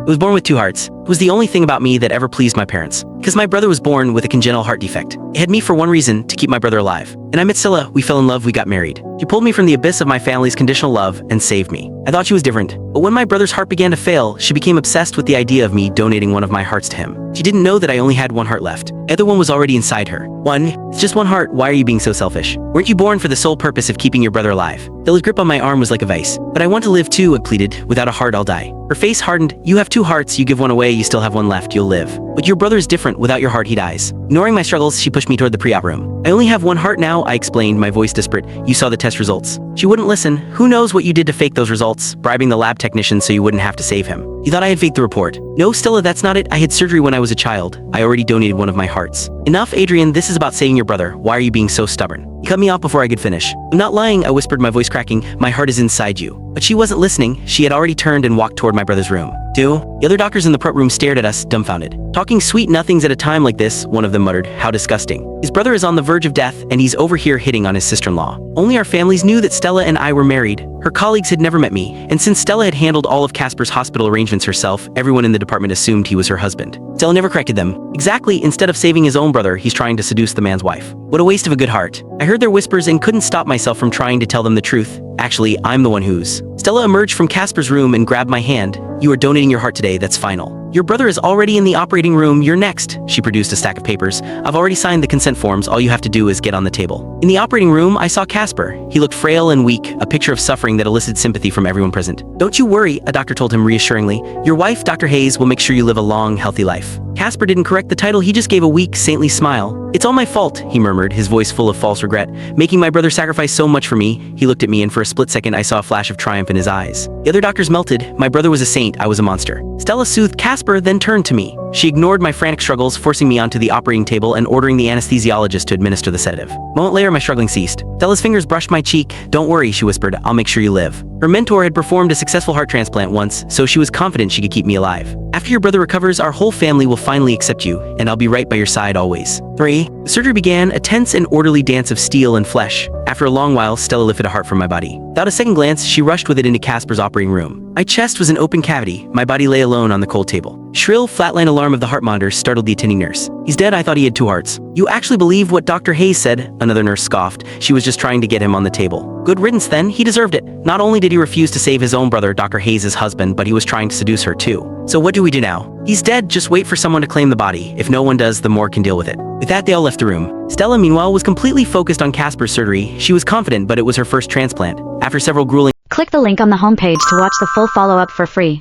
It was born with two hearts. It was the only thing about me that ever pleased my parents. Because my brother was born with a congenital heart defect. It had me for one reason, to keep my brother alive. And I met Stella, we fell in love, we got married. She pulled me from the abyss of my family's conditional love and saved me. I thought she was different, but when my brother's heart began to fail, she became obsessed with the idea of me donating one of my hearts to him. She didn't know that I only had one heart left. The other one was already inside her. It's just one heart, why are you being so selfish? Weren't you born for the sole purpose of keeping your brother alive? Stella's grip on my arm was like a vice. But I want to live too, I pleaded. Without a heart, I'll die. Her face hardened. You have two hearts, you give one away, you still have one left, you'll live. But your brother is different, without your heart he dies. Ignoring my struggles, she pushed me toward the pre-op room. I only have one heart now, I explained, my voice desperate. You saw the test results. She wouldn't listen. Who knows what you did to fake those results, bribing the lab technician so you wouldn't have to save him. You thought I had faked the report. No, Stella, that's not it. I had surgery when I was a child. I already donated one of my hearts. Enough, Adrian, this is about saving your brother. Why are you being so stubborn? He cut me off before I could finish. I'm not lying, I whispered, my voice cracking. My heart is inside you. But she wasn't listening. She had already turned and walked toward my brother's room. The other doctors in the prep room stared at us, dumbfounded. Talking sweet nothings at a time like this, one of them muttered, how disgusting. His brother is on the verge of death, and he's over here hitting on his sister-in-law. Only our families knew that Stella and I were married. Her colleagues had never met me, and since Stella had handled all of Casper's hospital arrangements herself, everyone in the department assumed he was her husband. Stella never corrected them. Exactly, instead of saving his own brother, he's trying to seduce the man's wife. What a waste of a good heart. I heard their whispers and couldn't stop myself from trying to tell them the truth. Actually, I'm the one who's. Stella emerged from Casper's room and grabbed my hand. You are donating your heart today, that's final. Your brother is already in the operating room, you're next. She produced a stack of papers. I've already signed the consent forms, all you have to do is get on the table. In the operating room, I saw Casper. He looked frail and weak, a picture of suffering that elicited sympathy from everyone present. Don't you worry, a doctor told him reassuringly. Your wife, Dr. Hayes, will make sure you live a long, healthy life. Casper didn't correct the title, he just gave a weak, saintly smile. It's all my fault, he murmured, his voice full of false regret. Making my brother sacrifice so much for me. He looked at me and for a split second I saw a flash of triumph in his eyes. The other doctors melted. My brother was a saint, I was a monster. Stella soothed Casper, then turned to me. She ignored my frantic struggles, forcing me onto the operating table and ordering the anesthesiologist to administer the sedative. A moment later, my struggling ceased. Stella's fingers brushed my cheek. Don't worry, she whispered, I'll make sure you live. Her mentor had performed a successful heart transplant once, so she was confident she could keep me alive. After your brother recovers, our whole family will finally accept you, and I'll be right by your side always. 3. The surgery began, a tense and orderly dance of steel and flesh. After a long while, Stella lifted a heart from my body. Without a second glance, she rushed with it into Casper's operating room. My chest was an open cavity. My body lay alone on the cold table. Shrill, flatline alarm of the heart monitor startled the attending nurse. He's dead, I thought he had two hearts. You actually believe what Dr. Hayes said? Another nurse scoffed. She was just trying to get him on the table. Good riddance then, he deserved it. Not only did he refuse to save his own brother, Dr. Hayes' husband, but he was trying to seduce her too. So what do we do now? He's dead, just wait for someone to claim the body. If no one does, the morgue can deal with it. With that, they all left the room. Stella, meanwhile, was completely focused on Casper's surgery. She was confident, but it was her first transplant. After several grueling Click the link on the homepage to watch the full follow-up for free.